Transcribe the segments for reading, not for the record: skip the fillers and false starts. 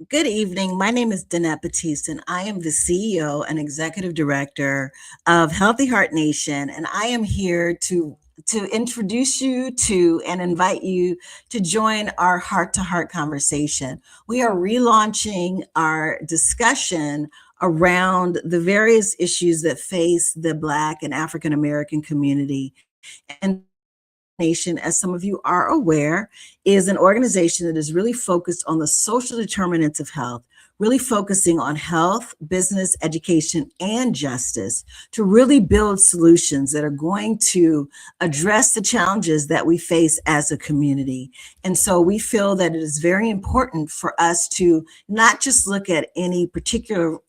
Good evening. My name is Danette Batiste, and I am the CEO and Executive Director of Healthy Heart Nation. And I am here to introduce you to and invite you to join our heart to heart conversation. We are relaunching our discussion around the various issues that face the Black and African American community. And Nation, as some of you are aware, is an organization that is really focused on the social determinants of health, really focusing on health, business, education, and justice to really build solutions that are going to address the challenges that we face as a community. And so we feel that it is very important for us to not just look at any particular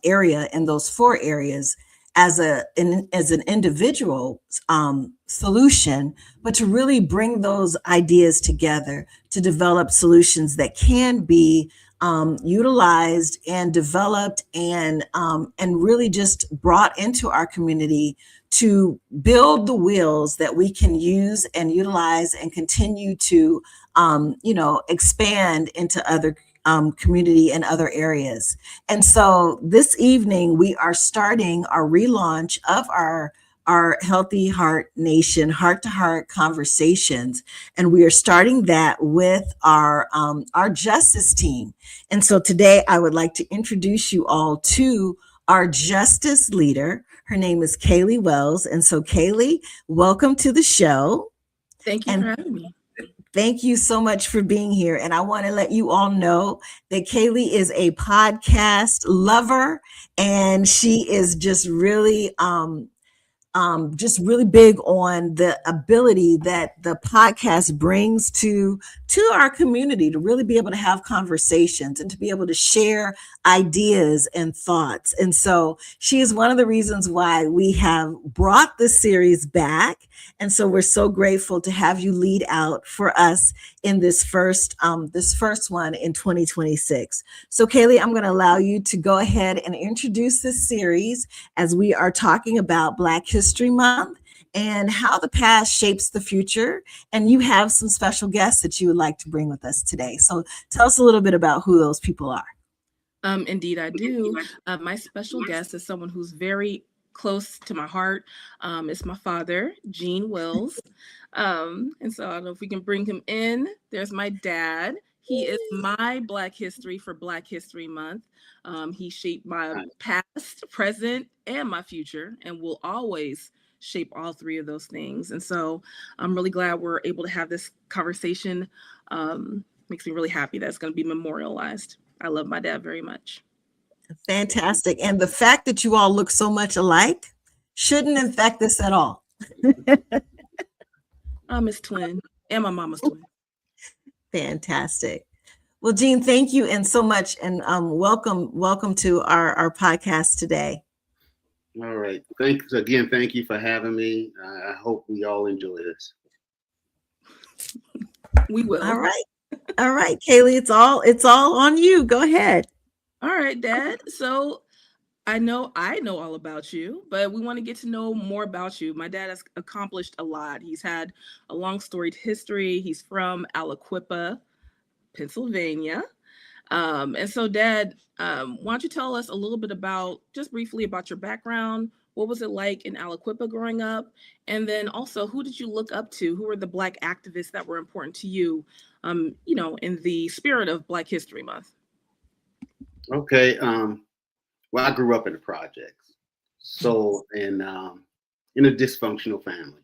area in those four areas as an individual solution, but to really bring those ideas together to develop solutions that can be utilized and developed and really just brought into our community to build the wheels that we can use and utilize and continue to expand into other community and other areas. And so this evening, we are starting our relaunch of our Healthy Heart Nation heart to heart conversations. And we are starting that with our justice team. And so today I would like to introduce you all to our justice leader. Her name is Kaylee Wells. And so Kaylee, welcome to the show. Thank you for having me. Thank you so much for being here. And I want to let you all know that Kaylee is a podcast lover, and she is just really big on the ability that the podcast brings to our community to really be able to have conversations and to be able to share ideas and thoughts. And so she is one of the reasons why we have brought this series back. And so we're so grateful to have you lead out for us in this first one in 2026. So Kaylee, I'm going to allow you to go ahead and introduce this series as we are talking about Black History Month and how the past shapes the future. And you have some special guests that you would like to bring with us today. So tell us a little bit about who those people are. Indeed, I do. My special guest is someone who's very close to my heart. It's my father, Gene Wills. And so I don't know if we can bring him in. There's my dad. He is my Black History for Black History Month. He shaped my past, present, and my future, and will always shape all three of those things. And so I'm really glad we're able to have this conversation. Makes me really happy that it's going to be memorialized. I love my dad very much. Fantastic. And the fact that you all look so much alike shouldn't affect this at all. I'm his twin and my mama's twin. Fantastic. Well, Gene, thank you and so much. And welcome to our podcast today. All right. Thanks again. Thank you for having me. I hope we all enjoy this. We will. All right, Kaylee, it's all on you. Go ahead. All right, Dad. So I know all about you, but we want to get to know more about you. My dad has accomplished a lot. He's had a long storied history. He's from Aliquippa, Pennsylvania. And so, Dad, why don't you tell us a little bit just briefly about your background? What was it like in Aliquippa growing up? And then also, who did you look up to? Who were the Black activists that were important to you, in the spirit of Black History Month? Okay. Well, I grew up in the projects. So, and in a dysfunctional family.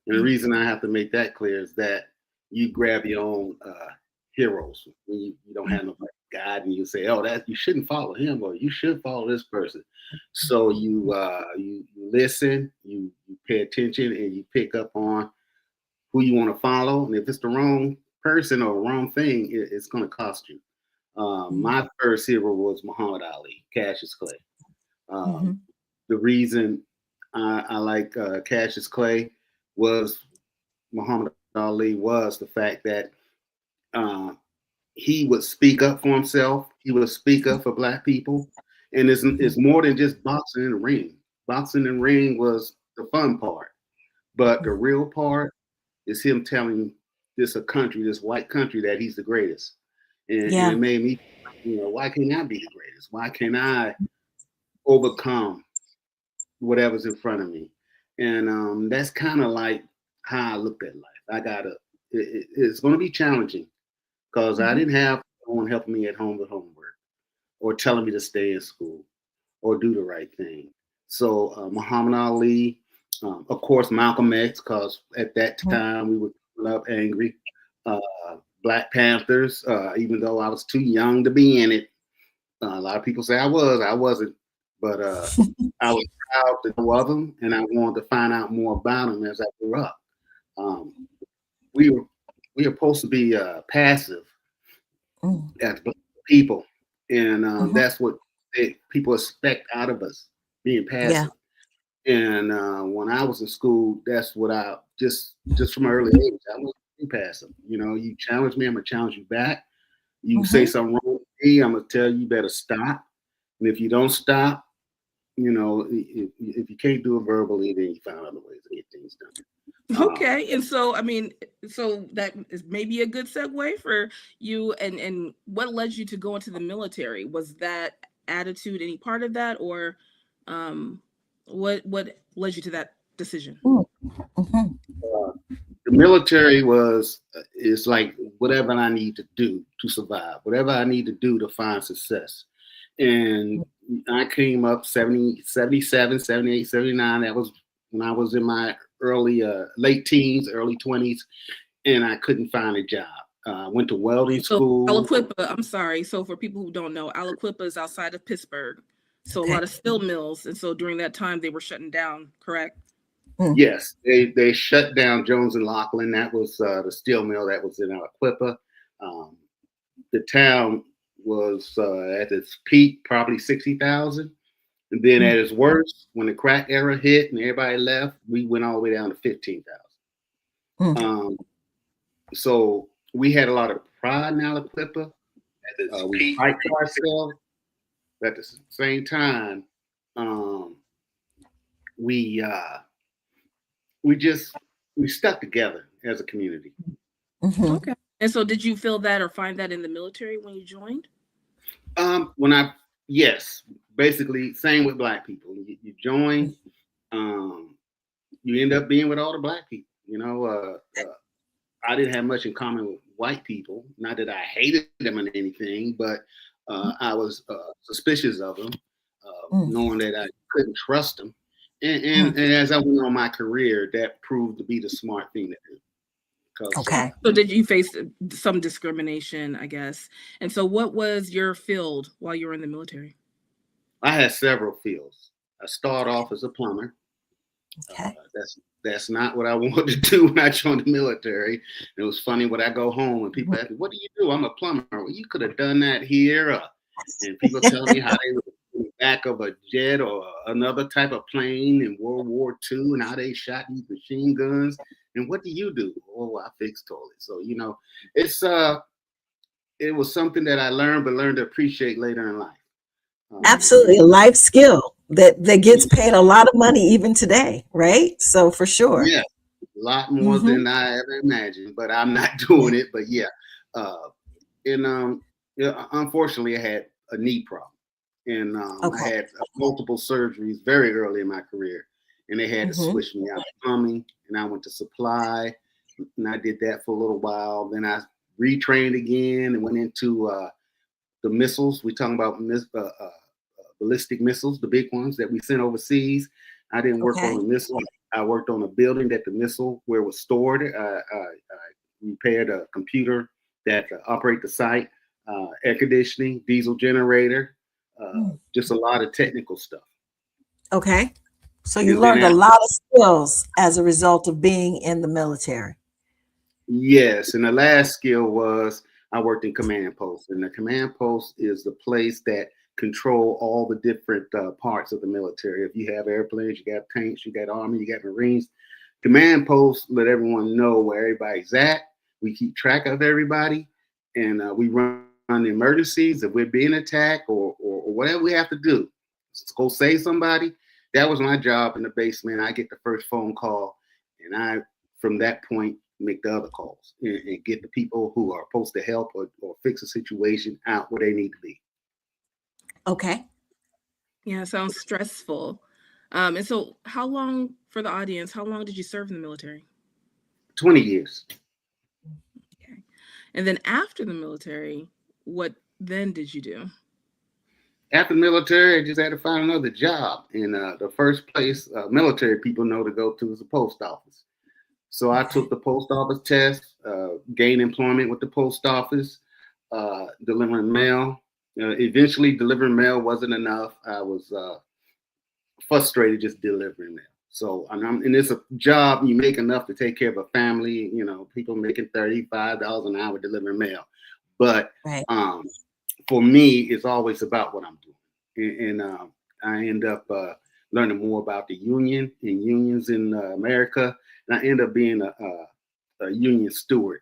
And the reason I have to make that clear is that you grab your own heroes when you don't have no guide, and you say, "Oh, that you shouldn't follow him, or you should follow this person." So you listen, you pay attention, and you pick up on who you want to follow. And if it's the wrong person or wrong thing, it's going to cost you. My first hero was Muhammad Ali, Cassius Clay. The reason I like Cassius Clay was Muhammad Ali was the fact that he would speak up for himself. He would speak up for Black people, and it's more than just boxing in the ring. Boxing in the ring was the fun part, but the real part is him telling this white country, that he's the greatest, and it made me, why can't I be the greatest? Why can't I overcome whatever's in front of me? And that's kind of like how I looked at life. It's going to be challenging because I didn't have someone helping me at home with homework or telling me to stay in school or do the right thing. So Muhammad Ali, of course, Malcolm X, because at that time we were growing up angry. Black Panthers, even though I was too young to be in it. A lot of people say I wasn't, but I was proud to know of them, and I wanted to find out more about them as I grew up. We were supposed to be passive as Black people, and that's what people expect out of us, being passive. And when I was in school, that's what I just from an early age, I was passive. You challenge me, I'm gonna challenge you back. You say something wrong with me, I'm gonna tell you better stop. And if you don't stop, if you can't do it verbally, then you find other ways to get things done. Okay, and so so that is maybe a good segue for you. And what led you to go into the military? Was that attitude any part of that, or what led you to that decision? The military is like whatever I need to do to survive, whatever I need to do to find success. And I came up 77, 78, 79. That was when I was in my late teens, early 20s, and I couldn't find a job. I went to welding school. Aliquippa, I'm sorry. So for people who don't know, Aliquippa is outside of Pittsburgh. So a lot of steel mills. And so during that time, they were shutting down, correct? Yes, they shut down Jones and Laughlin. That was the steel mill that was in Aliquippa. The town was at its peak, probably 60,000. And then at its worst, when the crack era hit and everybody left, we went all the way down to 15,000. So we had a lot of pride in Aliquippa. We fight for ourselves. But at the same time, we stuck together as a community. Okay. And so did you feel that or find that in the military when you joined? Yes, basically same with Black people. You join, you end up being with all the Black people. I didn't have much in common with white people. Not that I hated them or anything, but I was suspicious of them, knowing that I couldn't trust them. And as I went on my career, that proved to be the smart thing to do. So did you face some discrimination, I guess? And so what was your field while you were in the military? I had several fields. I started off as a plumber. That's not what I wanted to do when I joined the military. It was funny when I go home and people ask me, "What do you do?" I'm a plumber. Well, you could have done that here. And people tell me how they were in the back of a jet or another type of plane in World War II and how they shot these machine guns. And what do you do? Oh, I fix toilets. So, it was something that I learned to appreciate later in life. Absolutely, a life skill that gets paid a lot of money even today, right? So for sure. Yeah, a lot more than I ever imagined, but I'm not doing it. But yeah, unfortunately, I had a knee problem, and I had multiple surgeries very early in my career, and they had to switch me out of plumbing, and I went to supply, and I did that for a little while. Then I retrained again and went into the missiles. We're talking about ballistic missiles, the big ones that we sent overseas. I didn't work on the missiles. I worked on a building that the missile where it was stored. I repaired a computer that operate the site, air conditioning, diesel generator, just a lot of technical stuff. Okay. So you And then learned a after, lot of skills as a result of being in the military. yes, and the last skill was I worked in command post, and the command post is the place that control all the different parts of the military. If you have airplanes, you got tanks, you got army, you got marines. Command post let everyone know where everybody's at. We keep track of everybody, and we run the emergencies if we're being attacked or whatever we have to do. Let's go save somebody. That was my job in the basement. I get the first phone call, and I, from that point, make the other calls and get the people who are supposed to help or fix a situation out where they need to be. Okay. Yeah, it sounds stressful. And so, how long, for the audience, how long did you serve in the military? 20 years. Okay. And then after the military, what then did you do? After the military, I just had to find another job. And the first place military people know to go to is the post office. So I Okay. took the post office test, gained employment with the post office, delivering mail. Eventually, delivering mail wasn't enough. I was frustrated just delivering mail. So, and it's a job you make enough to take care of a family. You know, people making $35 an hour delivering mail. But Right. for me, it's always about what I'm doing. And I end up learning more about the union and unions in America. And I end up being a union steward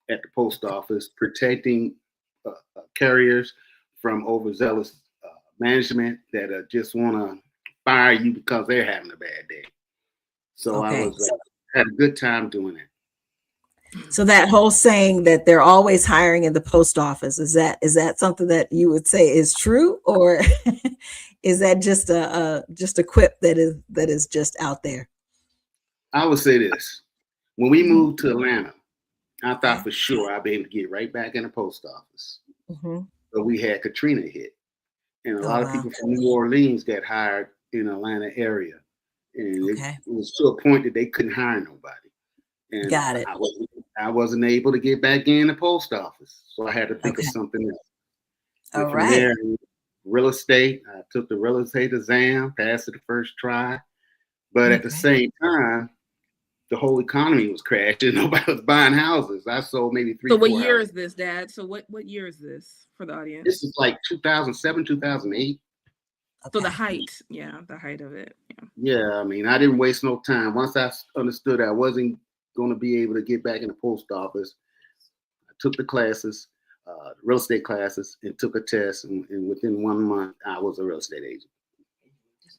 at the post office, protecting carriers from overzealous management that just want to fire you because they're having a bad day. So I Okay. was had a good time doing it. So that whole saying that they're always hiring in the post office, is that something that you would say is true, or is that just a quip that is just out there? I would say this: when we Hmm. moved to Atlanta, I thought Okay. for sure I'd be able to get right back in the post office. Hmm. But we had Katrina hit, and a Oh lot of wow. people from New Orleans got hired in the Atlanta area, and it Okay. was to a point that they couldn't hire nobody. And Got it. I wasn't able to get back in the post office, so I had to think of Okay. something else. All And from right. there, real estate. I took the real estate exam, passed it the first try, but at the Okay. same time, the whole economy was crashing. Nobody was buying houses. I sold maybe So, three, what four year houses. is this, Dad? So, what year is this for the This audience? is like 2007, 2008. So, the Okay. height, yeah, the height of it. Yeah. Yeah, I mean, I didn't waste no time. Once I understood I wasn't going to be able to get back in the post office, I took the classes, real estate classes, and took a test. And within 1 month, I was a real estate agent.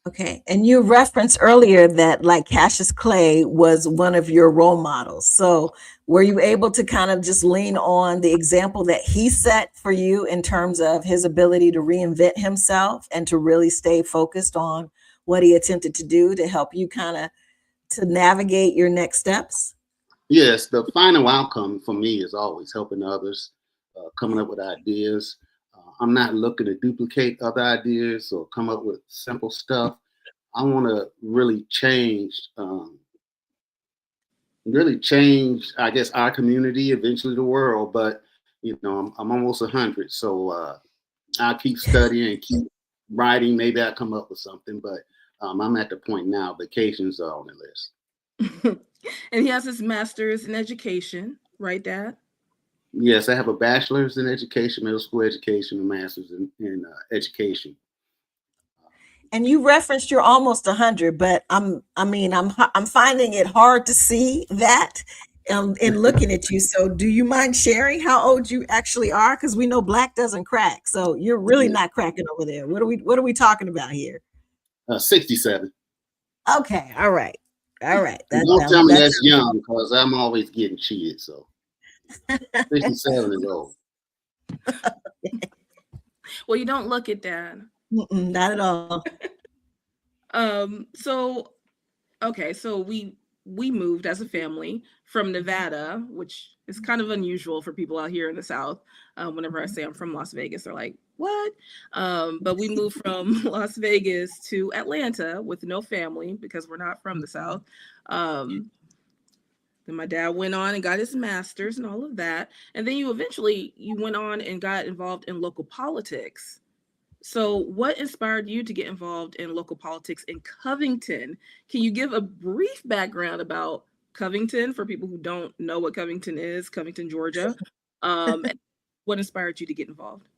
Okay. And you referenced earlier that like Cassius Clay was one of your role models. So were you able to kind of just lean on the example that he set for you in terms of his ability to reinvent himself and to really stay focused on what he attempted to do to help you kind of to navigate your next steps? Yes, the final outcome for me is always helping others, coming up with ideas. I'm not looking to duplicate other ideas or come up with simple stuff. I want to really change, I guess, our community, eventually the world. But I'm almost 100, so I'll keep studying and keep writing. Maybe I'll come up with something. But I'm at the point now. Vacations are on the list. And he has his master's in education, right, Dad? Yes, I have a bachelor's in education, middle school education, a master's in education. And you referenced you're almost 100, but I'm finding it hard to see that in looking at you. So do you mind sharing how old you actually are? Because we know black doesn't crack. So you're really Yeah, not cracking over there. What are we talking about here? 67. Okay, all right. All right. And That don't sounds tell me that that's young because I'm always getting cheated. So 67 is old. Well, you don't look it, Dad. not at all. So okay, so we moved as a family from Nevada, which is kind of unusual for people out here in the South. Whenever I say I'm from Las Vegas, they're like, what? But we moved from Las Vegas to Atlanta with no family because we're not from the South. Then my dad went on and got his master's and all of that. And then you went on and got involved in local politics. So what inspired you to get involved in local politics in Covington? Can you give a brief background about Covington for people who don't know what Covington is, Covington, Georgia? And what inspired you to get involved?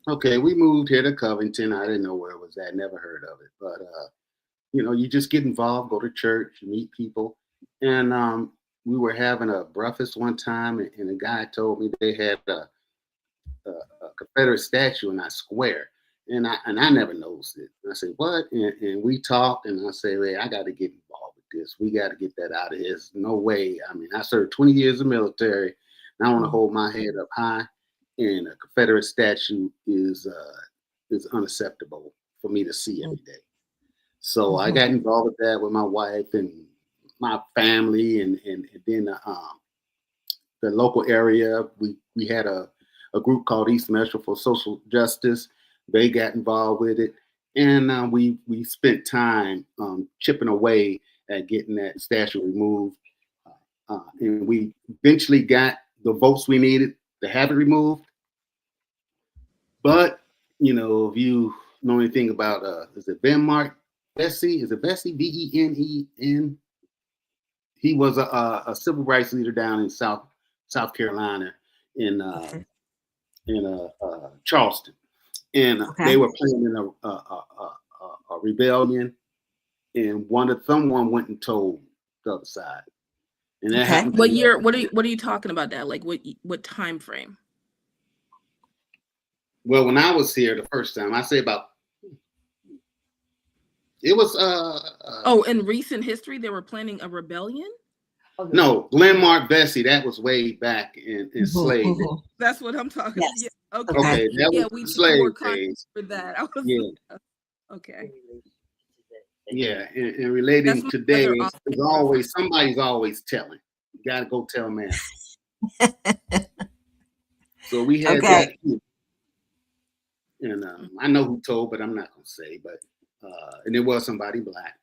Okay, we moved here to Covington. I didn't know where it was at, never heard of it. But you just get involved, go to church, meet people. And we were having a breakfast one time, and a guy told me they had a Confederate statue in our square. And I never noticed it. And I said, what? And we talked, and I said, hey, I got to get involved with this. We got to get that out of here. There's no way. I mean, I served 20 years in the military, and I want to hold my head up high. And a Confederate statue is unacceptable for me to see every day. So I got involved with that with my wife and my family, and then the local area. We had a group called East Metro for Social Justice. They got involved with it, and we spent time chipping away at getting that statue removed, and we eventually got the votes we needed to have it removed. But if you know anything about is it Mark Vesey? Is it Vesey? Benen? He was a civil rights leader down in South Carolina in Charleston, and they were planning a rebellion, and someone went and told the other side, and that happened. What year? What are you talking about? That like what time frame? Well, when I was here the first time, I say about it was in recent history they were planning a rebellion? No, Mark Vesey, that was way back in slavery. That's what I'm talking about. Yes. Yeah, Okay. That was we slave more days. for that. I was, yeah. Okay. Yeah, and relating today is always somebody's always telling. You gotta go tell man. So we had that. And I know who told, but I'm not gonna say. But and it was somebody black.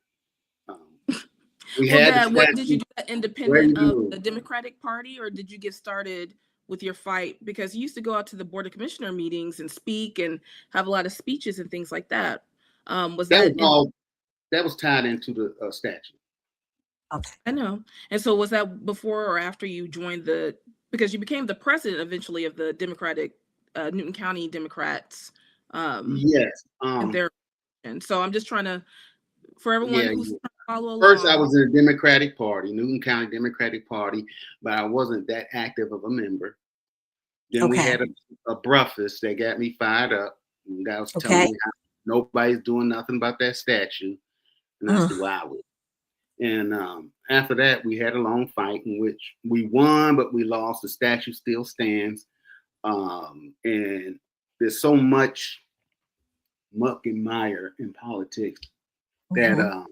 We had. What did you do that independent of the Democratic Party, or did you get started with your fight? Because you used to go out to the Board of Commissioner meetings and speak and have a lot of speeches and things like that. That was tied into the statute. Okay, I know. And so was that before or after you joined because you became the president eventually of the Democratic Newton County Democrats? Yes. And so I'm just trying to, for everyone who's trying to follow along. First, I was in the Democratic Party, Newton County Democratic Party, but I wasn't that active of a member. Then we had a breakfast that got me fired up. And guy was telling me how nobody's doing nothing about that statue. And I said, well, I would. And after that, we had a long fight in which we won, but we lost. The statue still stands. And there's so much muck and mire in politics that,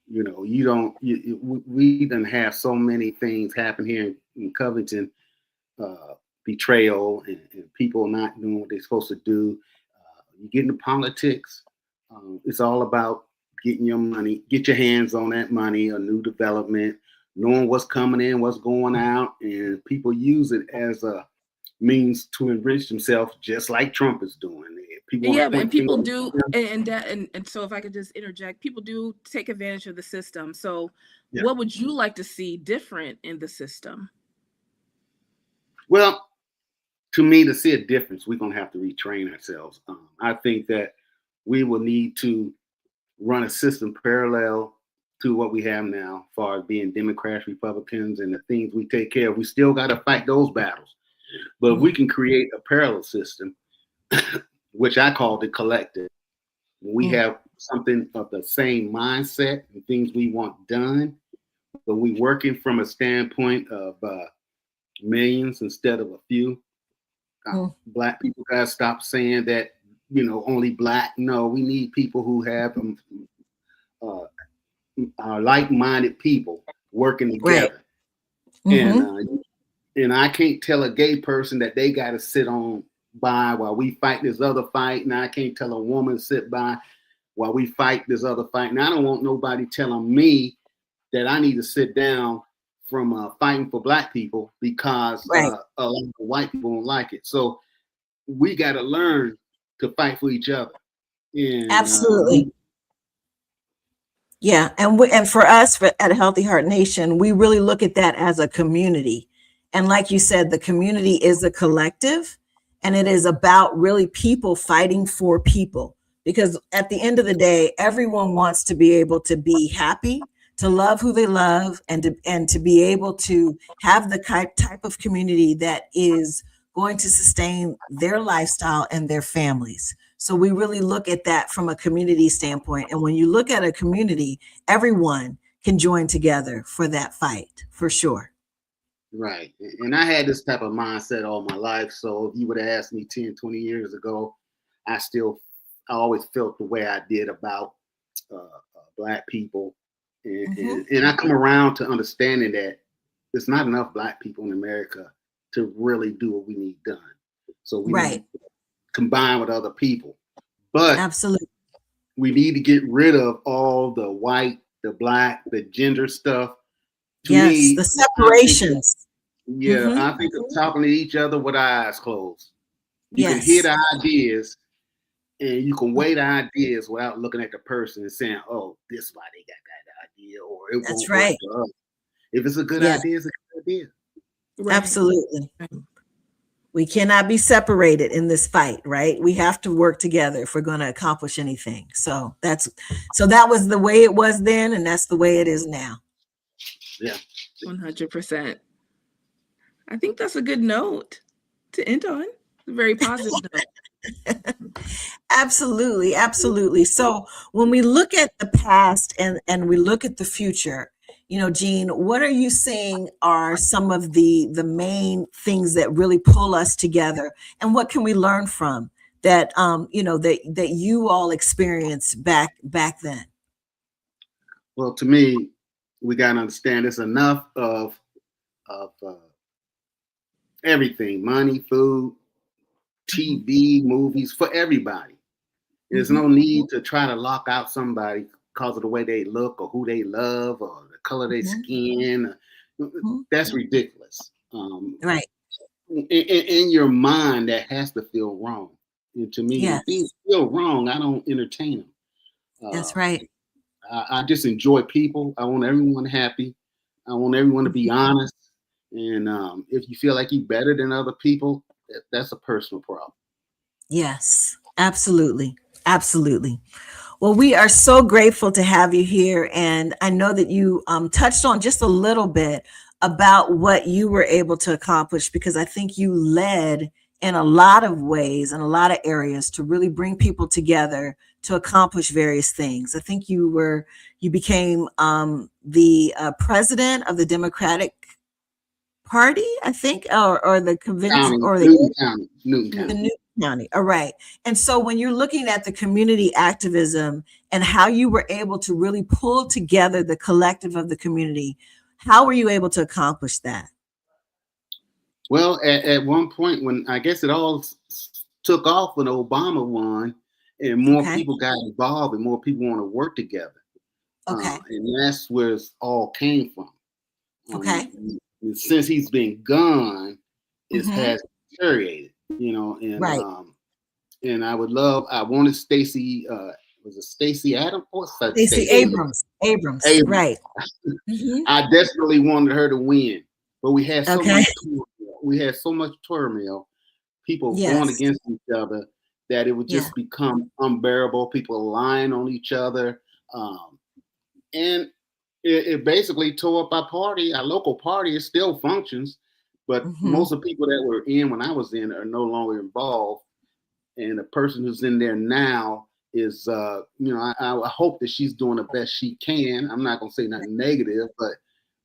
we done have so many things happen here in Covington, betrayal and people not doing what they're supposed to do. You get into politics, it's all about getting your money, get your hands on that money, a new development, knowing what's coming in, what's going out, and people use it as a means to enrich themselves, just like Trump is doing. And people do, and so if I could just interject, people do take advantage of the system. So what would you like to see different in the system? Well, to me, to see a difference, we're going to have to retrain ourselves. I think that we will need to run a system parallel to what we have now, as far as being Democrats, Republicans, and the things we take care of. We still got to fight those battles. But we can create a parallel system, which I call the collective. We have something of the same mindset and things we want done, but we working from a standpoint of millions instead of a few. Black people gotta stop saying that, only black. No, we need people who have are like-minded people working together. Right. And I can't tell a gay person that they got to sit on by while we fight this other fight. Now I can't tell a woman to sit by while we fight this other fight. Now I don't want nobody telling me that I need to sit down from fighting for black people because Right. a lot of white people don't like it. So we got to learn to fight for each other. And Absolutely. Yeah, and for us at Healthy Heart Nation, we really look at that as a community. And like you said, the community is a collective, and it is about really people fighting for people. Because at the end of the day, everyone wants to be able to be happy, to love who they love, and to be able to have the type of community that is going to sustain their lifestyle and their families. So we really look at that from a community standpoint. And when you look at a community, everyone can join together for that fight, for sure. right. And I had this type of mindset all my life. So if you would have asked me 10, 20 years ago, I always felt the way I did about black people. And I come around to understanding that there's not enough black people in America to really do what we need done. So we Right. need to combine with other people. But Absolutely. we need to get rid of all the white, the black, the gender stuff. To Yes, me, the separations. I think of talking to each other with our eyes closed. You can hear Yes. the ideas and you can weigh the ideas without looking at the person and saying, oh, this is why they got that idea, or it That's won't work right. for us. If it's a good Yeah, idea, it's a good idea. Right. absolutely. Right. We cannot be separated in this fight, right? We have to work together if we're going to accomplish anything. So that was the way it was then, and that's the way it is now. Yeah. 100%. I think that's a good note to end on. A very positive note. Absolutely, absolutely. So when we look at the past and we look at the future, Jean, what are you seeing are some of the main things that really pull us together, and what can we learn from that? That you all experienced back then. Well, to me, we got to understand there's enough of everything: money, food, TV, movies for everybody. There's no need to try to lock out somebody because of the way they look or who they love or the color of their skin. That's ridiculous. Right. In your mind, that has to feel wrong. And to me, Yes. if things feel wrong, I don't entertain them. That's right. I just enjoy people. I want everyone happy. I want everyone to be honest. And if you feel like you're better than other people, that's a personal problem. Yes, absolutely. Absolutely. Well, we are so grateful to have you here. And I know that you touched on just a little bit about what you were able to accomplish, because I think you led in a lot of ways and a lot of areas to really bring people together to accomplish various things. I think you became the president of the Democratic Party, I think, or the convention, or Newton County. the Newton County. All right. And so when you're looking at the community activism and how you were able to really pull together the collective of the community, how were you able to accomplish that? Well, at one point when I guess it all took off when Obama won and more people got involved and more people want to work together. Okay. And that's where it all came from. Okay. Since he's been gone, it has deteriorated, and Right. And I wanted Stacey, was it Stacey Adams? Stacey Abrams. Abrams. Right. I desperately wanted her to win, but we had so Okay. much turmoil, people going against each other, that it would just become unbearable. People lying on each other, and it basically tore up our party. Our local party. It still functions, but most of the people that were in when I was in are no longer involved. And the person who's in there now is, I hope that she's doing the best she can. I'm not going to say nothing negative, but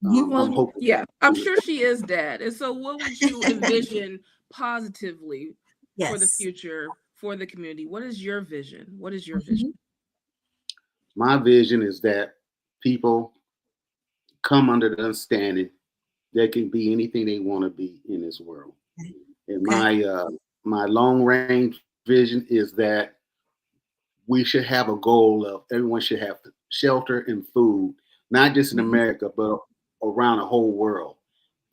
I'm hoping. Yeah, I'm sure she is, Dad. And so what would you envision positively for the future, for the community? What is your vision? What is your vision? My vision is that people come under the understanding they can be anything they want to be in this world. And my long range vision is that we should have a goal of everyone should have shelter and food, not just in Mhm. America, but around the whole world.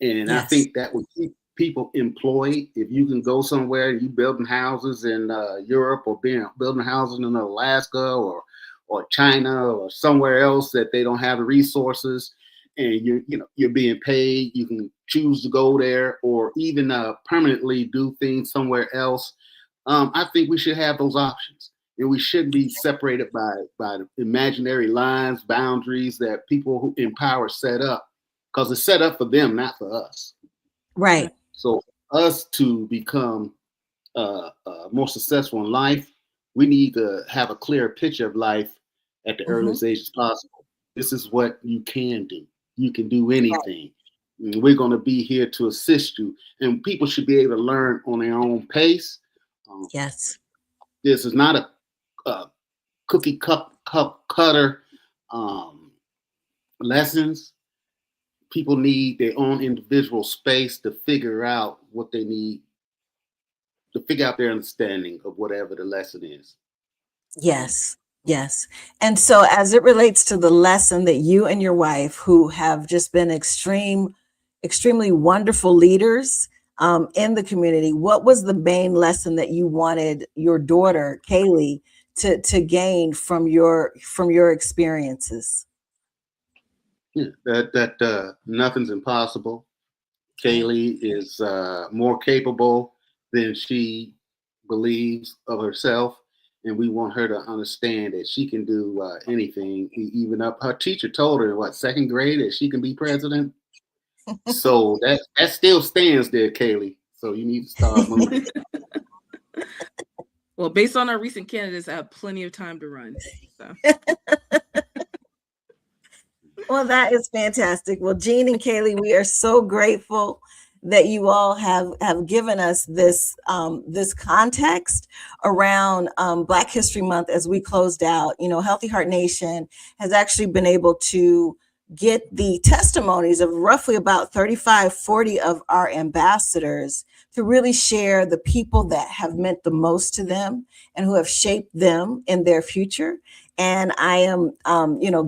And I Yes. think that would keep people employed. If you can go somewhere, you building houses in Europe or building houses in Alaska or China or somewhere else that they don't have the resources, and you're being paid. You can choose to go there or even permanently do things somewhere else. I think we should have those options, and we shouldn't be separated by imaginary lines, boundaries that people who in power set up, because it's set up for them, not for us. Right. So us to become more successful in life, we need to have a clear picture of life at the Hmm. earliest age as possible. This is what you can do. You can do Right. anything. And we're going to be here to assist you, and people should be able to learn on their own pace. Um, Yes. this is not a cookie cup cutter um, lessons. People need their own individual space to figure out what they need, to figure out their understanding of whatever the lesson is. Yes, yes. And so, as it relates to the lesson that you and your wife, who have just been extremely wonderful leaders in the community, what was the main lesson that you wanted your daughter, Kaylee, to gain from your experiences? Yeah, that nothing's impossible. Okay. Kaylee is more capable than she believes of herself, and we want her to understand that she can do anything. Even up, her teacher told her, what, second grade, that she can be president. So that still stands there, Kaylee. So you need to start moving. Well, based on our recent candidates, I have plenty of time to run. So Well, that is fantastic. Well, Jean and Kaylee, we are so grateful that you all have given us this context around Black History Month as we closed out. You know, Healthy Heart Nation has actually been able to get the testimonies of roughly about 35, 40 of our ambassadors to really share the people that have meant the most to them and who have shaped them in their future. And I am,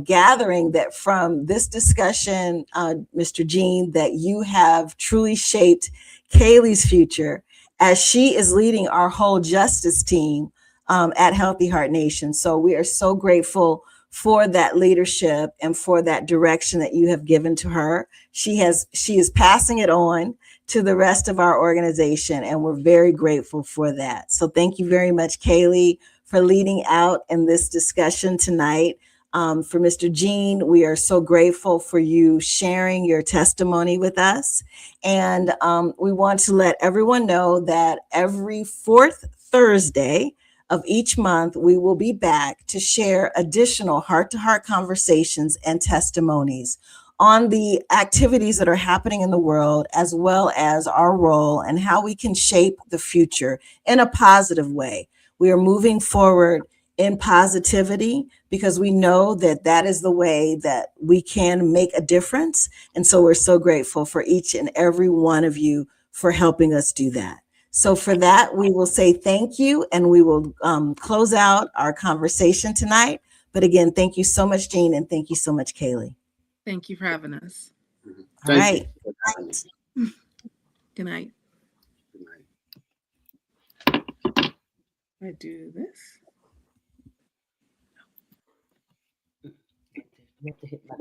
gathering that from this discussion, Mr. Jean, that you have truly shaped Kaylee's future as she is leading our whole justice team at Healthy Heart Nation. So we are so grateful for that leadership and for that direction that you have given to her. She is passing it on to the rest of our organization, and we're very grateful for that. So thank you very much, Kaylee, for leading out in this discussion tonight. For Mr. Jean, we are so grateful for you sharing your testimony with us. And we want to let everyone know that every fourth Thursday of each month, we will be back to share additional heart to heart conversations and testimonies on the activities that are happening in the world, as well as our role and how we can shape the future in a positive way. We are moving forward in positivity because we know that that is the way that we can make a difference. And so we're so grateful for each and every one of you for helping us do that. So for that, we will say thank you, and we will close out our conversation tonight. But again, thank you so much, Jean, and thank you so much, Kaylee. thank you for having us. All Thank you right. for having me. Good night. Good night. I do this. You have to hit like